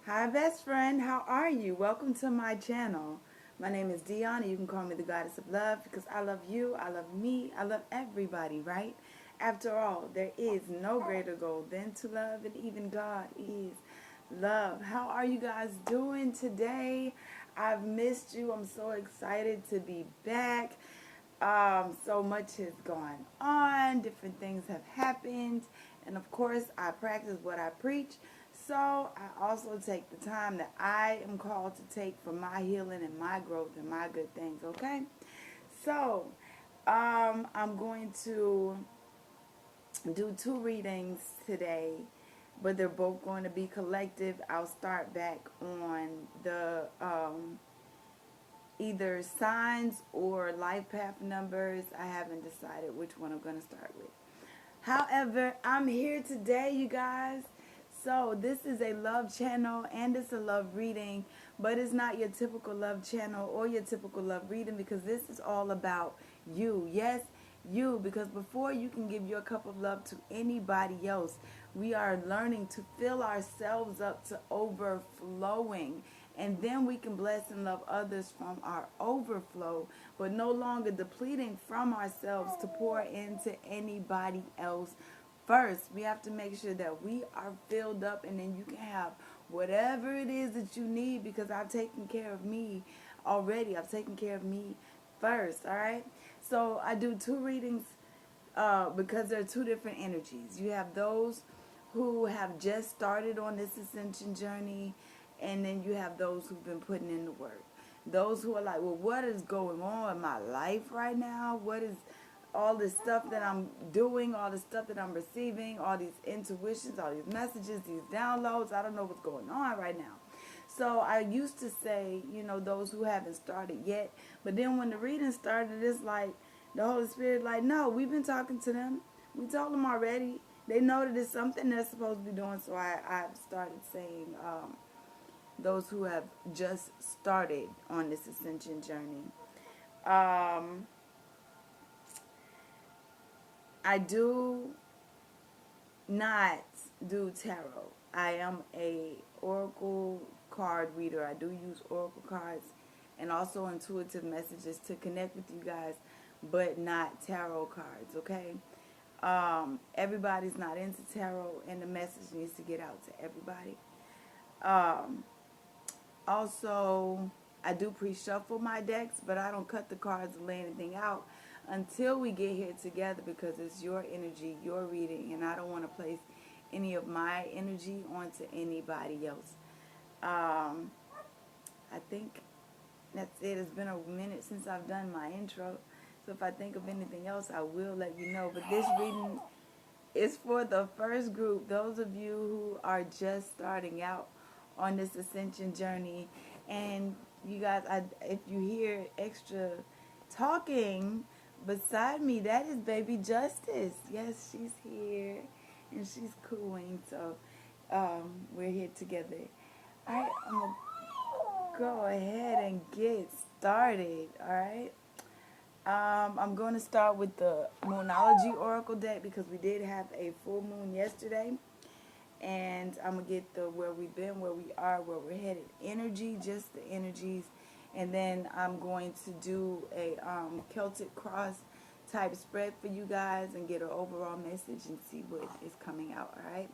Hi, best friend. How are you? Welcome to my channel. My name is Dion. You can call me the goddess of love because I love you, I love me, I love everybody, right? After all, there is no greater goal than to love, and even God is love. How are you guys doing today? I've missed you. I'm so excited to be back. So much has gone on, different things have happened, and of course, I practice what I preach. So, I also take the time that I am called to take for my healing and my growth and my good things, okay? So, I'm going to do two readings today, but they're both going to be collective. I'll start back on the either signs or life path numbers. I haven't decided which one I'm going to start with. However, I'm here today, you guys. So, this is a love channel and it's a love reading, but it's not your typical love channel or your typical love reading because this is all about you. Yes, you, because before you can give your cup of love to anybody else, we are learning to fill ourselves up to overflowing. And then we can bless and love others from our overflow, but no longer depleting from ourselves to pour into anybody else first. We have to make sure that we are filled up, and then you can have whatever it is that you need because I've taken care of me already. I've taken care of me first, all right? So I do two readings because there are two different energies. You have those who have just started on this ascension journey, and then you have those who've been putting in the work. Those who are like, well, what is going on in my life right now? What is all this stuff that I'm doing, all the stuff that I'm receiving, all these intuitions, all these messages, these downloads? I don't know what's going on right now. So I used to say, those who haven't started yet. But then when the reading started, it's like the Holy Spirit, like, no, we've been talking to them. We told them already. They know that it's something they're supposed to be doing. So I've started saying those who have just started on this ascension journey. I do not do tarot. I am a oracle card reader. I do use oracle cards and also intuitive messages to connect with you guys, but not tarot cards, okay? Everybody's not into tarot, and the message needs to get out to everybody. Also, I do pre-shuffle my decks, but I don't cut the cards or lay anything out until we get here together because it's your energy, your reading, and I don't want to place any of my energy onto anybody else. I think that's it. It's been a minute since I've done my intro, so if I think of anything else, I will let you know. But this reading is for the first group, those of you who are just starting out on this ascension journey. And you guys, if you hear extra talking beside me, that is baby Justice. Yes, she's here and she's cooing. So we're here together. All right, I'm going to go ahead and get started. All right. I'm going to start with the Moonology Oracle deck because we did have a full moon yesterday. And I'm going to get the where we've been, where we are, where we're headed energy, just the energies. And then I'm going to do a Celtic cross type spread for you guys and get an overall message and see what is coming out, all right?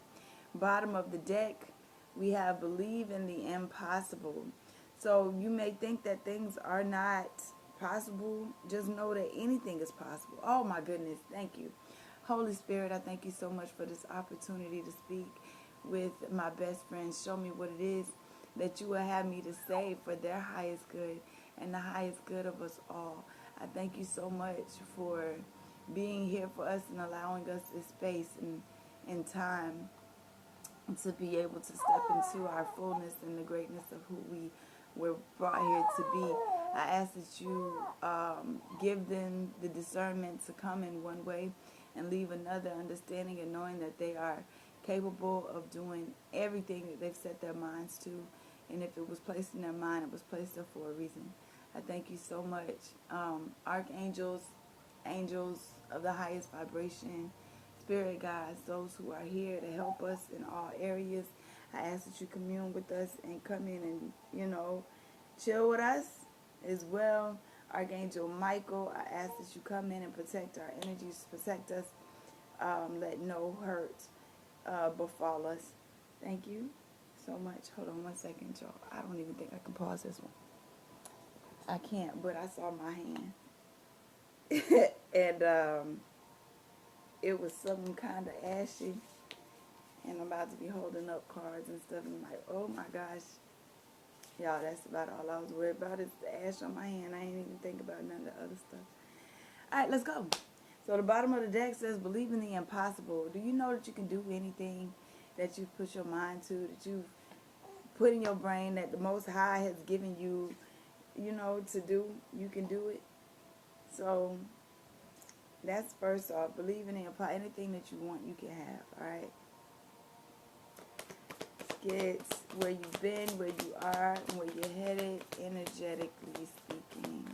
Bottom of the deck, we have believe in the impossible. So you may think that things are not possible. Just know that anything is possible. Oh my goodness, thank you. Holy Spirit, I thank you so much for this opportunity to speak with my best friends. Show me what it is that you will have me to say for their highest good and the highest good of us all. I thank you so much for being here for us and allowing us this space and time to be able to step into our fullness and the greatness of who we were brought here to be. I ask that you give them the discernment to come in one way and leave another, understanding and knowing that they are capable of doing everything that they've set their minds to. And if it was placed in their mind, it was placed there for a reason. I thank you so much. Archangels, angels of the highest vibration, spirit guides, those who are here to help us in all areas. I ask that you commune with us and come in and, chill with us as well. Archangel Michael, I ask that you come in and protect our energies, protect us, let no hurt befall us. Thank you so much. Hold on 1 second, y'all. I don't even think I can pause this one. I can't, but I saw my hand. And it was something kind of ashy. And I'm about to be holding up cards and stuff. And I'm like, oh my gosh. Y'all, that's about all I was worried about is the ash on my hand. I ain't even think about none of the other stuff. All right, let's go. So the bottom of the deck says, believe in the impossible. Do you know that you can do anything that you've put your mind to, that you've put in your brain, that the Most High has given you, to do? You can do it. So that's first off. Believe in the impossible. Anything that you want, you can have. All right. Get where you've been, where you are, and where you're headed, energetically speaking.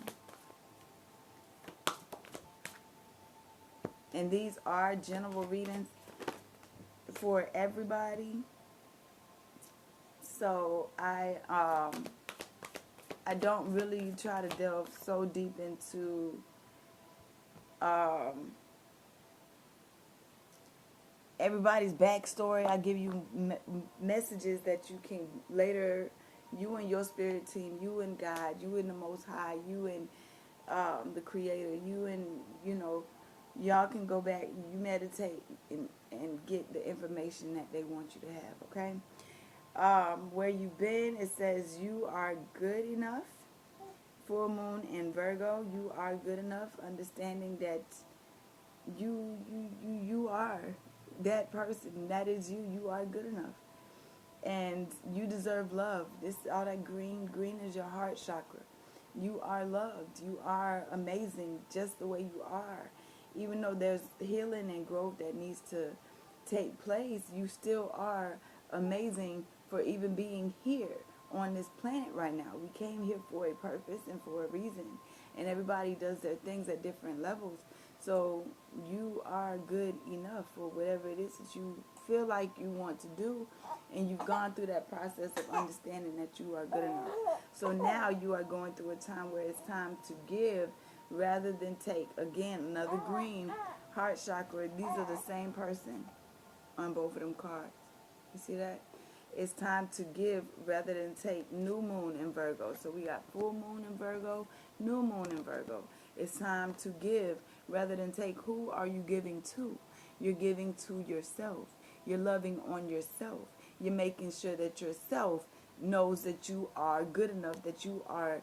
And these are general readings for everybody. So I don't really try to delve so deep into everybody's backstory. I give you messages that you can later, you and your spirit team, you and God, you and the Most High, you and the Creator, you and, y'all can go back, you meditate and get the information that they want you to have, okay? Where you've been, it says you are good enough. Full moon in Virgo, you are good enough, understanding that you are that person, that is you. You are good enough, and you deserve love. All that green is your heart chakra. You are loved. You are amazing just the way you are. Even though there's healing and growth that needs to take place, you still are amazing for even being here on this planet right now. We came here for a purpose and for a reason, and everybody does their things at different levels. So you are good enough for whatever it is that you feel like you want to do, and you've gone through that process of understanding that you are good enough. So now you are going through a time where it's time to give rather than take. Again, another green, heart chakra. These are the same person on both of them cards. You see that? It's time to give rather than take. New moon in Virgo. So we got full moon in Virgo, new moon in Virgo. It's time to give rather than take. Who are you giving to? You're giving to yourself. You're loving on yourself. You're making sure that yourself knows that you are good enough, that you are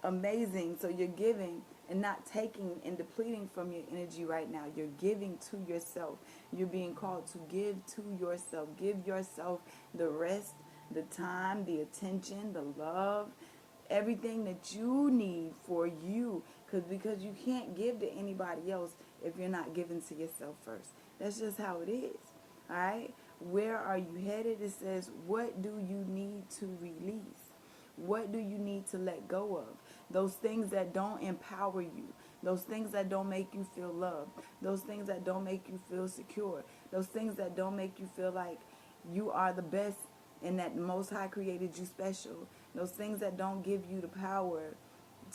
amazing. So you're giving and not taking and depleting from your energy right now. You're giving to yourself. You're being called to give to yourself. Give yourself the rest, the time, the attention, the love, everything that you need for you. Because you can't give to anybody else if you're not giving to yourself first. That's just how it is. All right? Where are you headed? It says, what do you need to release? What do you need to let go of? Those things that don't empower you. Those things that don't make you feel loved. Those things that don't make you feel secure. Those things that don't make you feel like you are the best and that the Most High created you special. Those things that don't give you the power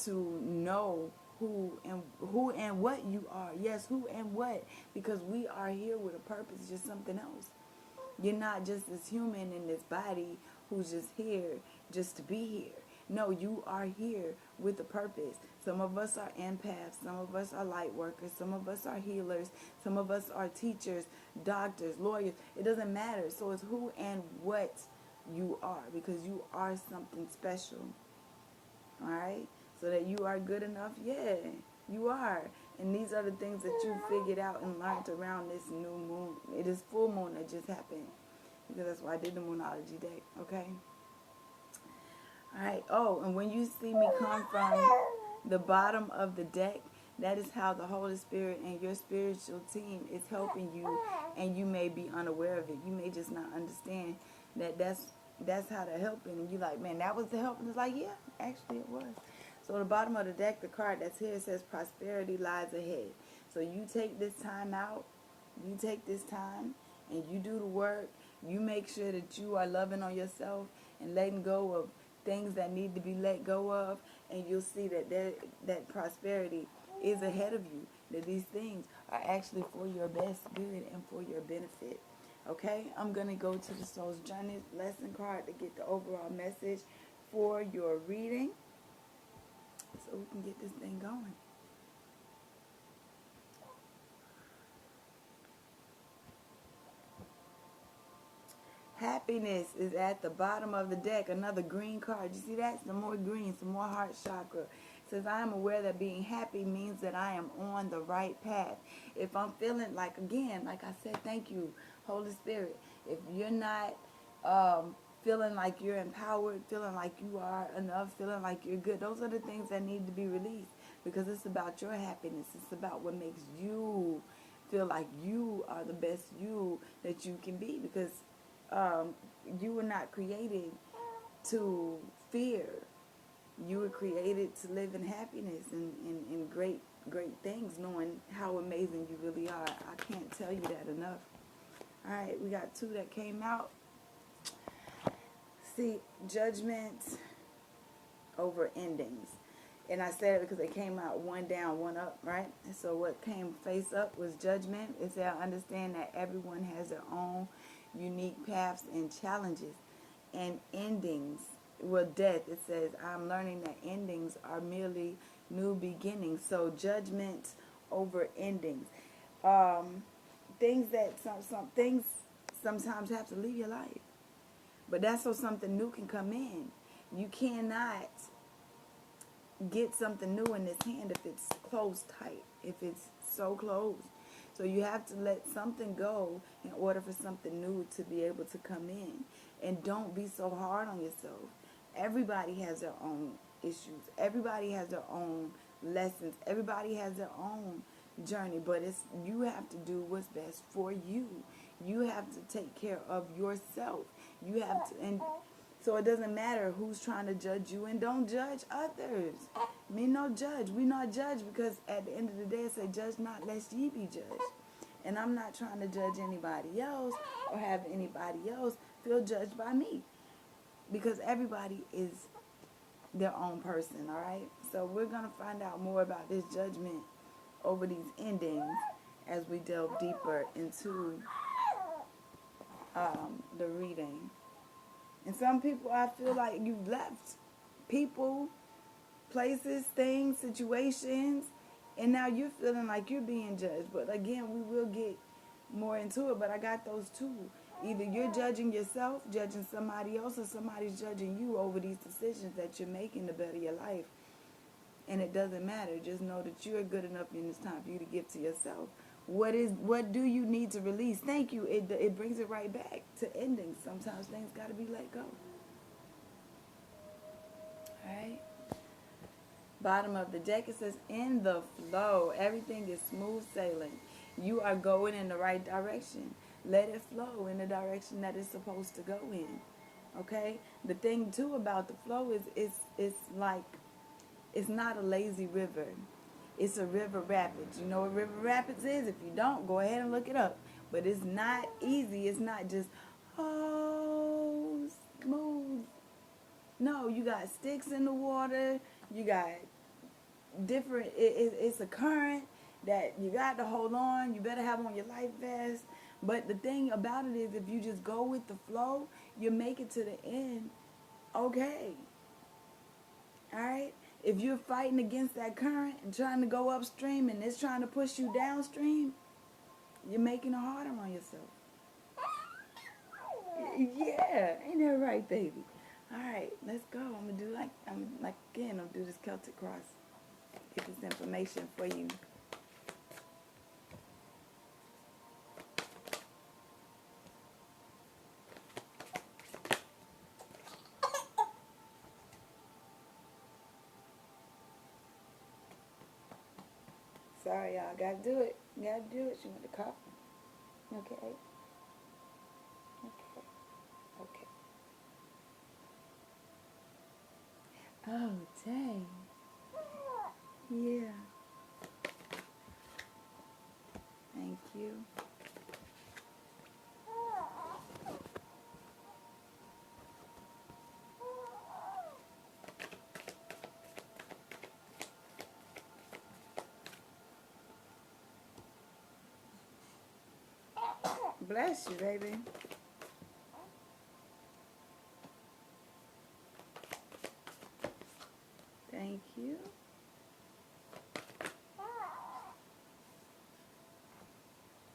to know who and what you are. Yes, who and what. Because we are here with a purpose, just something else. You're not just this human in this body who's just here just to be here. No, you are here with a purpose. Some of us are empaths. Some of us are light workers. Some of us are healers. Some of us are teachers, doctors, lawyers. It doesn't matter. So it's who and what you are, because you are something special. All right? So that you are good enough? Yeah, you are. And these are the things that you figured out and learned around this new moon. It is full moon that just happened. Because that's why I did the Moonology deck. Okay? All right. Oh, and when you see me come from the bottom of the deck, that is how the Holy Spirit and your spiritual team is helping you, and you may be unaware of it. You may just not understand that that's how they're helping. And you're like, man, that was the help. And it's like, yeah, actually it was. So the bottom of the deck, the card that's here says prosperity lies ahead. So you take this time out, you take this time, and you do the work, You make sure that you are loving on yourself and letting go of things that need to be let go of, and you'll see that that prosperity is ahead of you, that these things are actually for your best good and for your benefit. Okay, I'm going to go to the Soul's Journey lesson card to get the overall message for your reading so we can get this thing going. Happiness is at the bottom of the deck. Another green card. You see that? Some more green, some more heart chakra. It says, I am aware that being happy means that I am on the right path. If I'm feeling like, again, like I said, thank you, Holy Spirit. If you're not feeling like you're empowered, feeling like you are enough, feeling like you're good, those are the things that need to be released, because it's about your happiness. It's about what makes you feel like you are the best you that you can be, because you were not created to fear. You were created to live in happiness and great things, knowing how amazing you really are. I can't tell you that enough. All right, we got 2 that came out. See, judgment over endings. And I said it because they came out 1 down, 1 up, right? And so what came face up was judgment. It said, I understand that everyone has their own unique paths and challenges. And endings, well, death, it says, I'm learning that endings are merely new beginnings. So judgment over endings. Things that some things sometimes have to leave your life. But that's so something new can come in. You cannot get something new in this hand if it's closed tight, if it's so closed. So you have to let something go in order for something new to be able to come in. And don't be so hard on yourself. Everybody has their own issues. Everybody has their own lessons. Everybody has their own journey. But it's you have to do what's best for you. You have to take care of yourself. You have to, and so it doesn't matter who's trying to judge you, and don't judge others. Me no judge. We not judge, because at the end of the day it say, judge not lest ye be judged. And I'm not trying to judge anybody else or have anybody else feel judged by me, because everybody is their own person, all right? So we're going to find out more about this judgment over these endings as we delve deeper into the reading. And some people, I feel like you've left people, places, things, situations, and now you're feeling like you're being judged. But again, we will get more into it, but I got those 2. Either you're judging yourself, judging somebody else, or somebody's judging you over these decisions that you're making to better your life. And it doesn't matter. Just know that you're good enough, and it's time for you to give to yourself. What do you need to release? Thank you. It brings it right back to endings. Sometimes things got to be let go. All right. Bottom of the deck, it says, in the flow. Everything is smooth sailing. You are going in the right direction. Let it flow in the direction that it's supposed to go in. Okay? The thing, too, about the flow is it's like, it's not a lazy river. It's a river rapids. You know what river rapids is? If you don't, go ahead and look it up. But it's not easy. It's not just, oh, smooth. No, you got sticks in the water. You got different, it's a current that you got to hold on. You better have on your life vest. But the thing about it is, if you just go with the flow, you make it to the end okay. All right? If you're fighting against that current and trying to go upstream and it's trying to push you downstream, you're making it harder on yourself. Yeah, ain't that right, baby? All right, let's go. I'm going to do again, I'll do this Celtic cross. Get this information for you. Sorry, y'all. Gotta do it. Gotta do it. She went to cough. Okay. Okay. Okay. Oh, dang. Yeah. Thank you. Bless you, baby. Thank you.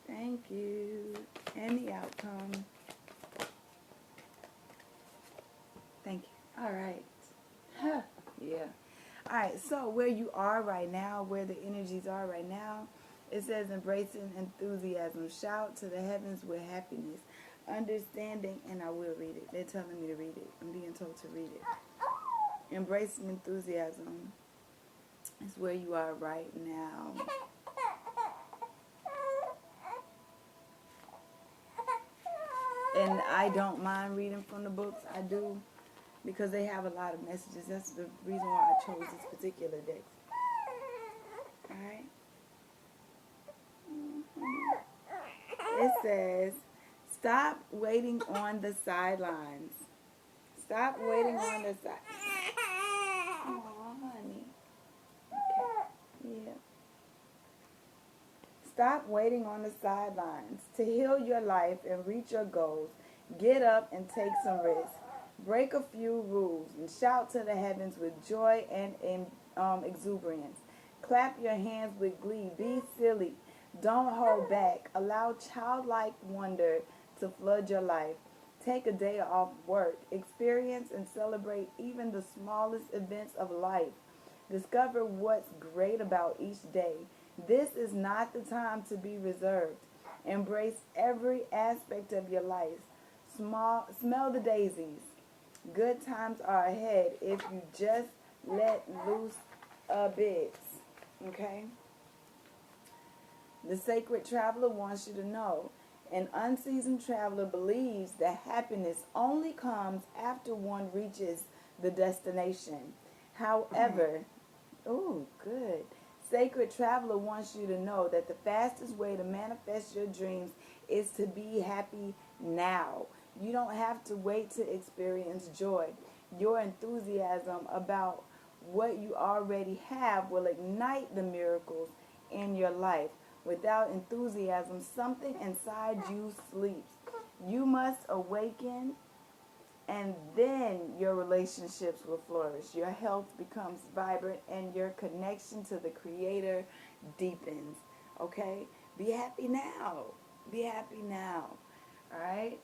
Thank you. And the outcome. Thank you. All right. Huh. Yeah. All right. So where you are right now, where the energies are right now, it says embracing enthusiasm. Shout to the heavens with happiness. Understanding, and I will read it. They're telling me to read it. I'm being told to read it. Embracing enthusiasm is where you are right now. And I don't mind reading from the books. I do, because they have a lot of messages. That's the reason why I chose this particular deck. Alright? It says, stop waiting on the sidelines. Stop waiting on the sidelines. Oh, honey. Okay. Yeah. Stop waiting on the sidelines. To heal your life and reach your goals, get up and take some risks. Break a few rules and shout to the heavens with joy and exuberance. Clap your hands with glee. Be silly. Don't hold back. Allow childlike wonder to flood your life. Take a day off work. Experience and celebrate even the smallest events of life. Discover what's great about each day. This is not the time to be reserved. Embrace every aspect of your life. Smell the daisies. Good times are ahead if you just let loose a bit. Okay? The sacred traveler wants you to know. An unseasoned traveler believes that happiness only comes after one reaches the destination. However, oh, good. Sacred traveler wants you to know that the fastest way to manifest your dreams is to be happy now. You don't have to wait to experience joy. Your enthusiasm about what you already have will ignite the miracles in your life. Without enthusiasm, something inside you sleeps. You must awaken, and then your relationships will flourish. Your health becomes vibrant, and your connection to the Creator deepens. Okay? Be happy now. Be happy now. All right?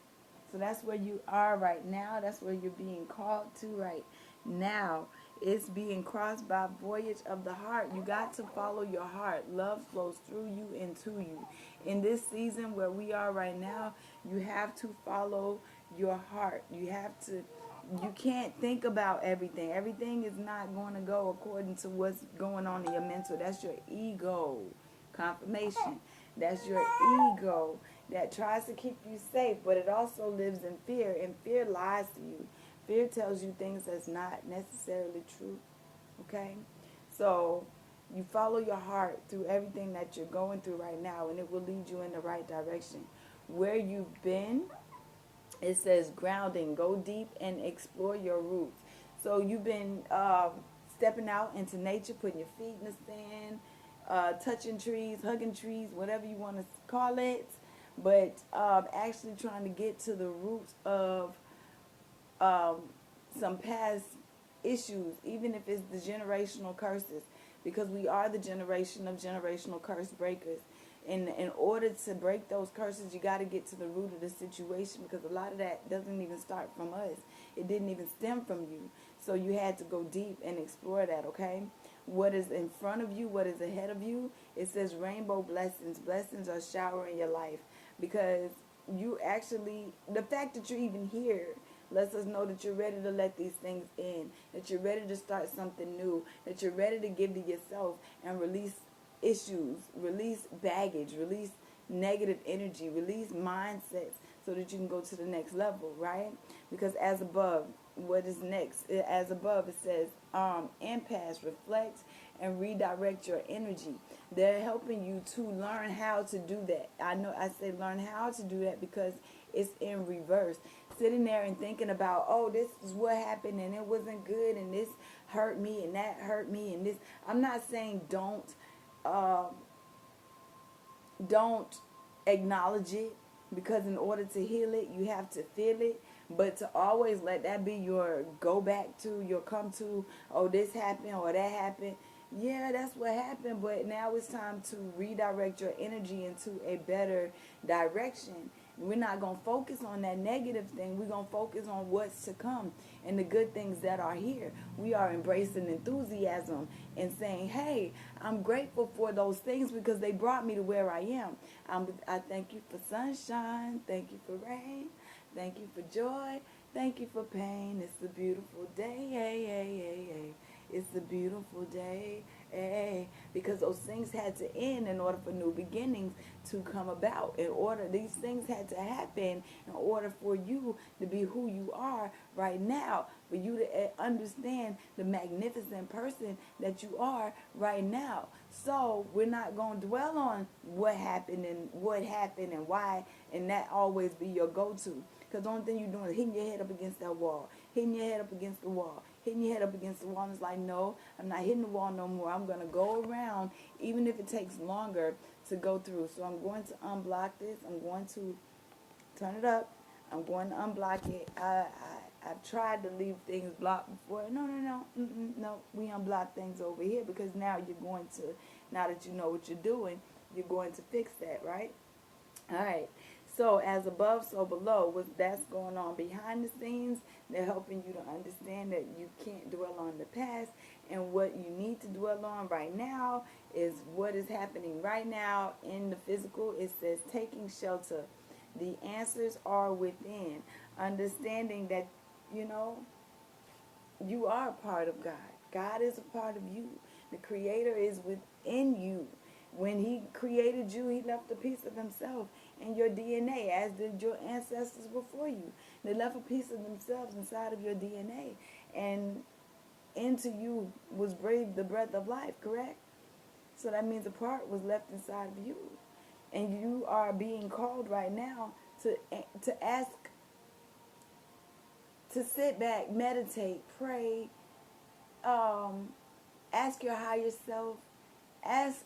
So that's where you are right now. That's where you're being called to right now. It's being crossed by voyage of the heart. You got to follow your heart. Love flows through you and to you. In this season where we are right now, you have to follow your heart. You can't think about everything. Everything is not going to go according to what's going on in your mental. That's your ego. Confirmation. That's your ego that tries to keep you safe, but it also lives in fear, and fear lies to you. Fear tells you things that's not necessarily true. Okay? So you follow your heart through everything that you're going through right now, and it will lead you in the right direction. Where you've been, it says grounding. Go deep and explore your roots. So you've been stepping out into nature, putting your feet in the sand, touching trees, hugging trees, whatever you want to call it, but actually trying to get to the roots of some past issues, even if it's the generational curses, because we are the generation of generational curse breakers. In order to break those curses, you got to get to the root of the situation, because a lot of that doesn't even start from us. It didn't even stem from you. So you had to go deep and explore that, okay? What is in front of you, what is ahead of you, it says rainbow blessings. Blessings are showering your life, because you actually, the fact that you're even here lets us know that you're ready to let these things in, that you're ready to start something new, that you're ready to give to yourself and release issues, release baggage, release negative energy, release mindsets, so that you can go to the next level, right? Because as above, what is next? As above, it says, empaths, reflect and redirect your energy. They're helping you to learn how to do that. I know I say learn how to do that because it's in reverse. Sitting there and thinking about, oh, this is what happened and it wasn't good and this hurt me and that hurt me and this. I'm not saying don't acknowledge it. because in order to heal it, you have to feel it. But to always let that be your go back to, your come to, oh, this happened or that happened. Yeah, that's what happened, but now it's time to redirect your energy into a better direction. We're not going to focus on that negative thing. We're going to focus on what's to come and the good things that are here. We are embracing enthusiasm and saying, hey, I'm grateful for those things because they brought me to where I am. I thank you for sunshine. Thank you for rain. Thank you for joy. Thank you for pain. It's a beautiful day. Hey, hey, hey, hey. It's a beautiful day. Hey, because those things had to end in order for new beginnings to come about. These things had to happen in order for you to be who you are right now, for you to understand the magnificent person that you are right now. So we're not going to dwell on what happened and why, and that always be your go-to. Because the only thing you're doing is hitting your head up against that wall, hitting your head up against the wall, hitting your head up against the wall. And it's like, no, I'm not hitting the wall no more. I'm going to go around, even if it takes longer to go through. So I'm going to unblock this. I'm going to turn it up. I'm going to unblock it. I've tried to leave things blocked before. No. We unblock things over here because now that you know what you're doing, you're going to fix that, right? All right. So as above, so below, that's going on behind the scenes. They're helping you to understand that you can't dwell on the past, and what you need to dwell on right now is what is happening right now in the physical. It says taking shelter. The answers are within. Understanding that, you are a part of God. God is a part of you. The Creator is within you. When He created you, He left a piece of Himself in your DNA, as did your ancestors before you. They left a piece of themselves inside of your DNA. And into you was breathed the breath of life, correct? So that means a part was left inside of you. And you are being called right now to ask, to sit back, meditate, pray, ask your higher self, ask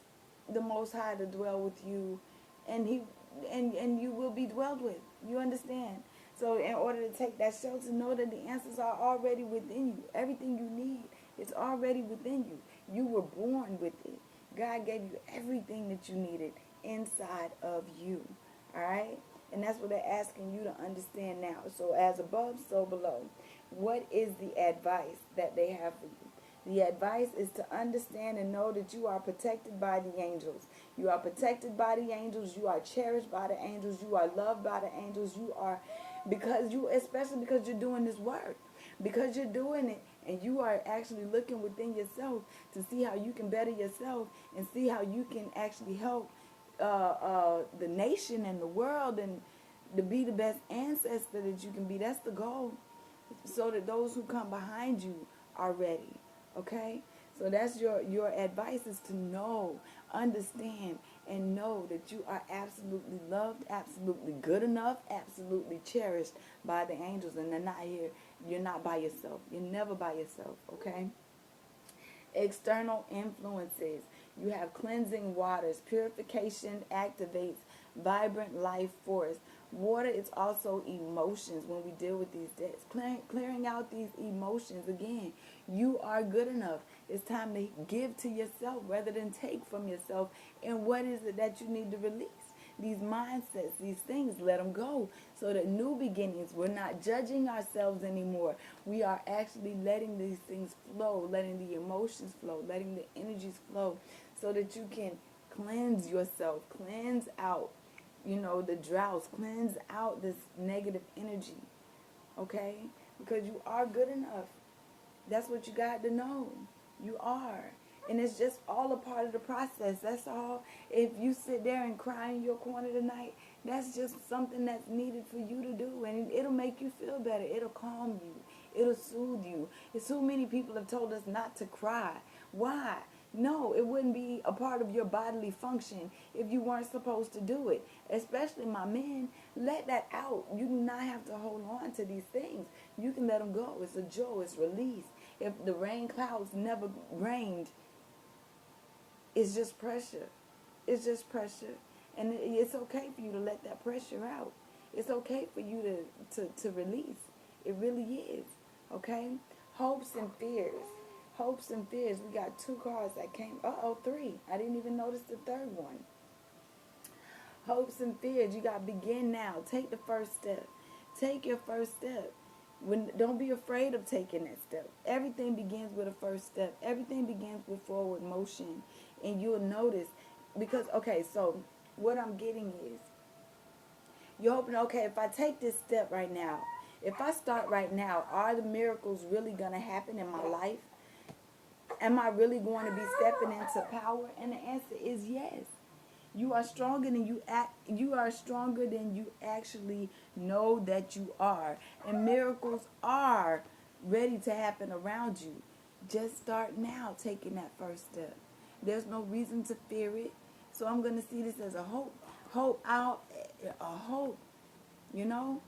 the Most High to dwell with you, and you will be dwelled with. You understand? So in order to take that shelter, know that the answers are already within you. Everything you need is already within you. You were born with it. God gave you everything that you needed inside of you. All right? And that's what they're asking you to understand now. So as above, so below. What is the advice that they have for you? The advice is to understand and know that you are protected by the angels. You are protected by the angels. You are cherished by the angels. You are loved by the angels. Especially because you're doing this work. Because you're doing it and you are actually looking within yourself to see how you can better yourself and see how you can actually help the nation and the world and to be the best ancestor that you can be. That's the goal. So that those who come behind you are ready. Okay? So that's your advice, is to know, understand, and know that you are absolutely loved, absolutely good enough, absolutely cherished by the angels. And they're not here. You're not by yourself. You're never by yourself. Okay? External influences. You have cleansing waters. Purification activates vibrant life force. Water is also emotions when we deal with these debts. Clearing out these emotions. Again, you are good enough. It's time to give to yourself rather than take from yourself. And what is it that you need to release? These mindsets, these things, let them go. So that new beginnings, we're not judging ourselves anymore. We are actually letting these things flow, letting the emotions flow, letting the energies flow, so that you can cleanse yourself, cleanse out, the droughts, cleanse out this negative energy, okay? Because you are good enough. That's what you got to know. You are. And it's just all a part of the process. That's all. If you sit there and cry in your corner tonight, that's just something that's needed for you to do. And it'll make you feel better. It'll calm you. It'll soothe you. And so many people have told us not to cry. Why? No, it wouldn't be a part of your bodily function if you weren't supposed to do it. Especially my men, let that out. You do not have to hold on to these things. You can let them go. It's a joy. It's release. If the rain clouds never rained, it's just pressure. It's just pressure. And it's okay for you to let that pressure out. It's okay for you to release. It really is. Okay? Hopes and fears. Hopes and fears. We got 2 cards that came. Three. I didn't even notice the third one. Hopes and fears. You got to begin now. Take the first step. Take your first step. Don't be afraid of taking that step. Everything begins with a first step. Everything begins with forward motion. And you'll notice. Because, okay, so what I'm getting is, you're hoping, okay, if I take this step right now, if I start right now, are the miracles really going to happen in my life? Am I really going to be stepping into power? And the answer is yes. You are stronger than you are stronger than you actually know that you are. And miracles are ready to happen around you. Just start now taking that first step. There's no reason to fear it. So I'm going to see this as a hope. A hope. You know?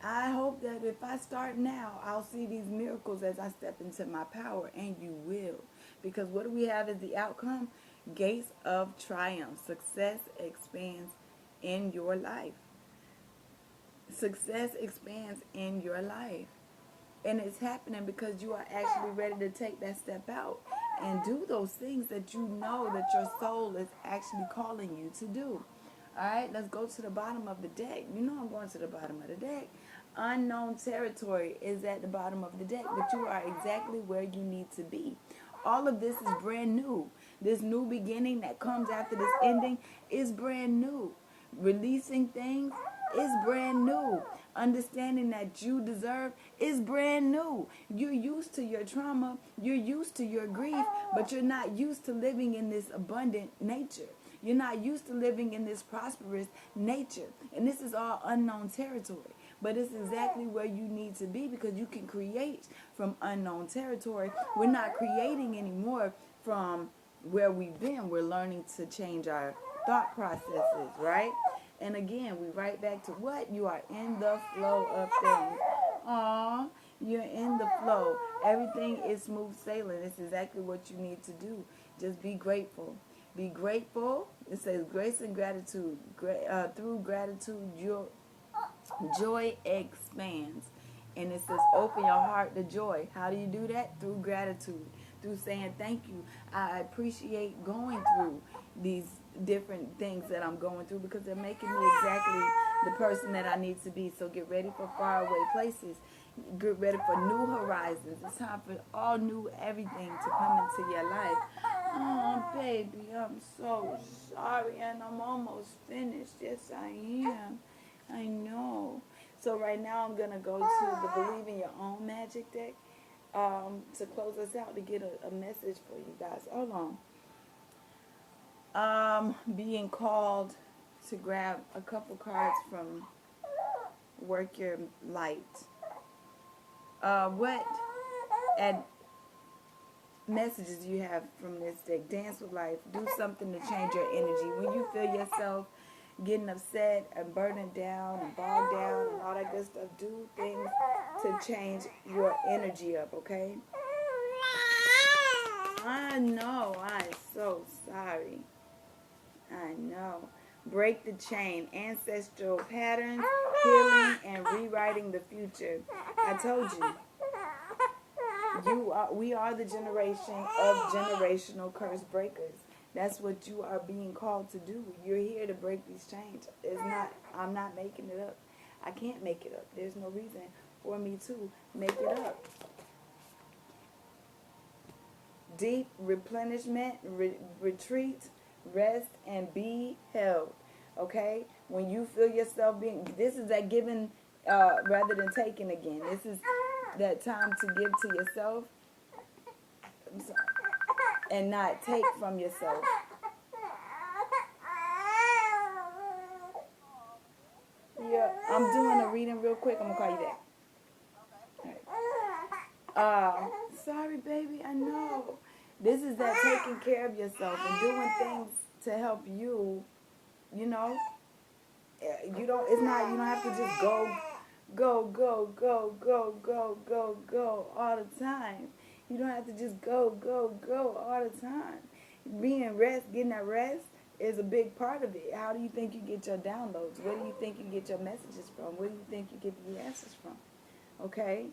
I hope that if I start now, I'll see these miracles as I step into my power. And you will. Because what do we have as the outcome? Gates of triumph. Success expands in your life. Success expands in your life. And it's happening because you are actually ready to take that step out and do those things that you know that your soul is actually calling you to do. All right, let's go to the bottom of the deck. You know I'm going to the bottom of the deck. Unknown territory is at the bottom of the deck, but you are exactly where you need to be. All of this is brand new. This new beginning that comes after this ending is brand new. Releasing things is brand new. Understanding that you deserve is brand new. You're used to your trauma. You're used to your grief, but you're not used to living in this abundant nature. You're not used to living in this prosperous nature. And this is all unknown territory. But it's exactly where you need to be because you can create from unknown territory. We're not creating anymore from where we've been. We're learning to change our thought processes, right? And again, we right back to what? You are in the flow of things. Aww, you're in the flow. Everything is smooth sailing. It's exactly what you need to do. Just be grateful. Be grateful. It says grace and gratitude. Through gratitude, joy expands. And it says open your heart to joy. How do you do that? Through gratitude. Through saying thank you. I appreciate going through these different things that I'm going through because they're making me exactly the person that I need to be. So get ready for faraway places. Get ready for new horizons. It's time for all new everything to come into your life. Oh, baby, I'm so sorry, and I'm almost finished. Yes, I am. I know. So right now I'm going to go to the Believe in Your Own Magic deck to close us out to get a message for you guys. Hold on. Being called to grab a couple cards from Work Your Light. What messages you have from this deck? Dance with life. Do something to change your energy. When you feel yourself getting upset and burning down and bogged down and all that good stuff, do things to change your energy up, okay? I know. I'm so sorry. I know. Break the chain. Ancestral patterns, healing, and rewriting the future. I told you. We are the generation of generational curse breakers. That's what you are being called to do. You're here to break these chains. I'm not making it up. I can't make it up. There's no reason for me to make it up. Deep replenishment, retreat, rest, and be held. Okay? When you feel yourself this is that giving rather than taking again. This is that time to give to yourself. I'm sorry. And not take from yourself. Yeah, I'm doing a reading real quick. I'm going to call you back. All right. Sorry, baby. I know. This is that taking care of yourself and doing things to help you, you know. You don't have to just go all the time. You don't have to just go all the time. Getting that rest is a big part of it. How do you think you get your downloads? Where do you think you get your messages from? Where do you think you get the answers from? Okay?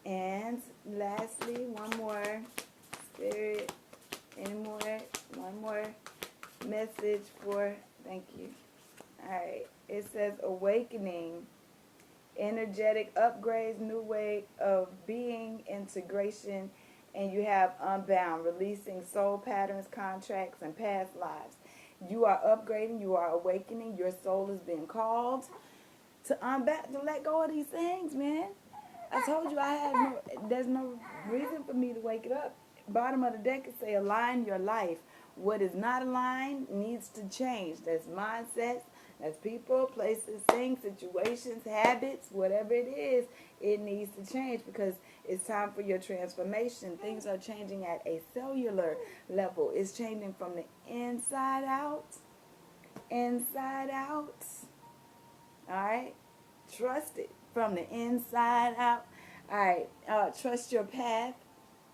And lastly, one more. Spirit, any more? One more message for, thank you. All right. It says awakening, energetic upgrades, new way of being, integration, and you have unbound, releasing soul patterns, contracts, and past lives. You are upgrading, you are awakening, your soul is being called to unbound, to let go of these things, man. I told you there's no reason for me to wake it up. Bottom of the deck is say align your life. What is not aligned needs to change. That's mindsets, that's people, places, things, situations, habits, whatever it is, it needs to change because it's time for your transformation. Things are changing at a cellular level. It's changing from the inside out. Inside out. All right? Trust it from the inside out. All right. Trust your path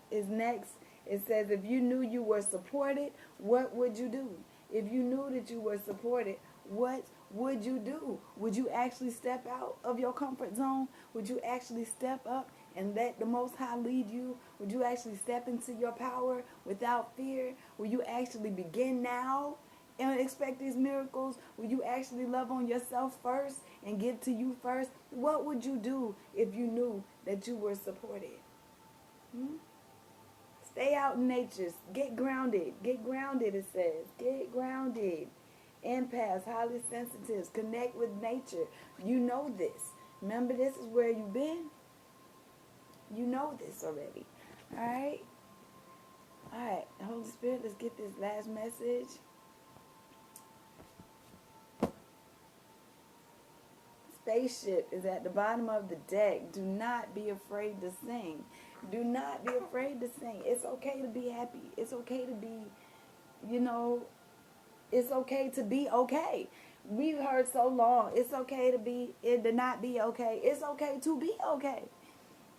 is next. It says, if you knew you were supported, what would you do? If you knew that you were supported, what would you do? Would you actually step out of your comfort zone? Would you actually step up and let the Most High lead you? Would you actually step into your power without fear? Will you actually begin now and expect these miracles? Will you actually love on yourself first and give to you first? What would you do if you knew that you were supported? Stay out in nature. Get grounded. Get grounded, it says. Get grounded. Empaths, highly sensitives, connect with nature. You know this. Remember, this is where you've been. You know this already. All right? All right. Holy Spirit, let's get this last message. Spaceship is at the bottom of the deck. Do not be afraid to sing. Do not be afraid to sing. It's okay to be happy. It's okay to be, it's okay to be okay. We've heard so long. It's okay to not be okay. It's okay to be okay.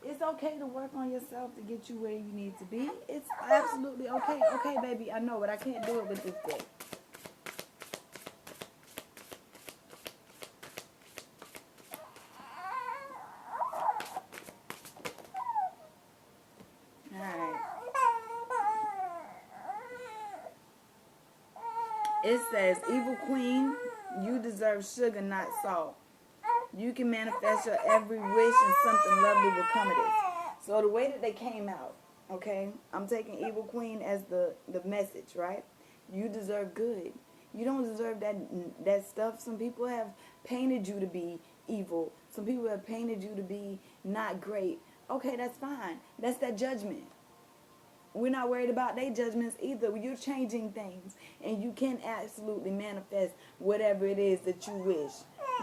It's okay to work on yourself to get you where you need to be. It's absolutely okay. Okay, baby, I know, but I can't do it with this deck. It says, evil queen, you deserve sugar, not salt. You can manifest your every wish and something lovely will come of this. So the way that they came out, okay, I'm taking evil queen as the message, right? You deserve good. You don't deserve that stuff. Some people have painted you to be evil. Some people have painted you to be not great. Okay, that's fine. That's that judgment. We're not worried about their judgments either. You're changing things, and you can absolutely manifest whatever it is that you wish.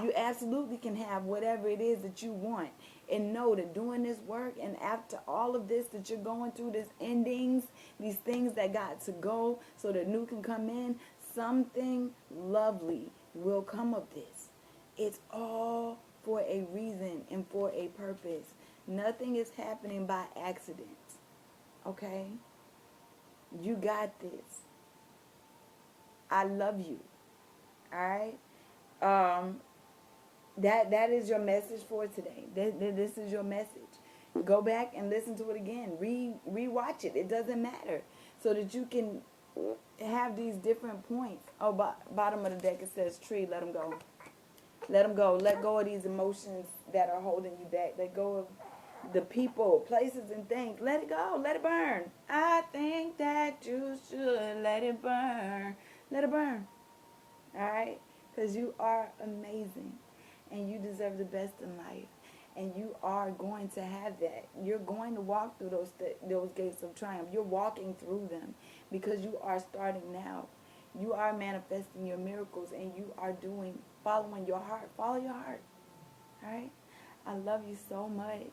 You absolutely can have whatever it is that you want. And know that doing this work, and after all of this that you're going through, these endings, these things that got to go so that new can come in, something lovely will come of this. It's all for a reason and for a purpose. Nothing is happening by accident. Okay? You got this. I love you. Alright? That is your message for today. This is your message. Go back and listen to it again. Rewatch it. It doesn't matter. So that you can have these different points. Oh, bottom of the deck it says tree. Let them go. Let them go. Let go of these emotions that are holding you back. Let go of the people, places, and things. Let it go. Let it burn. I think that you should let it burn. Let it burn. All right? Because you are amazing. And you deserve the best in life. And you are going to have that. You're going to walk through those gates of triumph. You're walking through them. Because you are starting now. You are manifesting your miracles. And you are following your heart. Follow your heart. All right? I love you so much.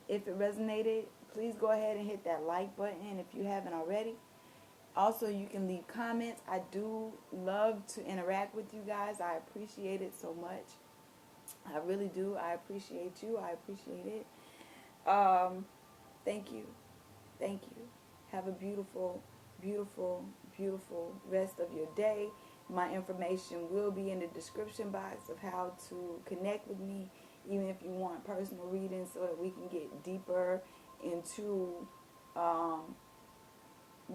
If it resonated, please go ahead and hit that like button if you haven't already. Also, you can leave comments. I do love to interact with you guys. I appreciate it so much. I really do. I appreciate you. I appreciate it. Thank you. Thank you. Have a beautiful beautiful, beautiful rest of your day. My information will be in the description box of how to connect with me, even if you want personal readings so that we can get deeper into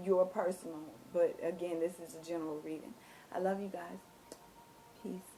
your personal. But again, this is a general reading. I love you guys. Peace.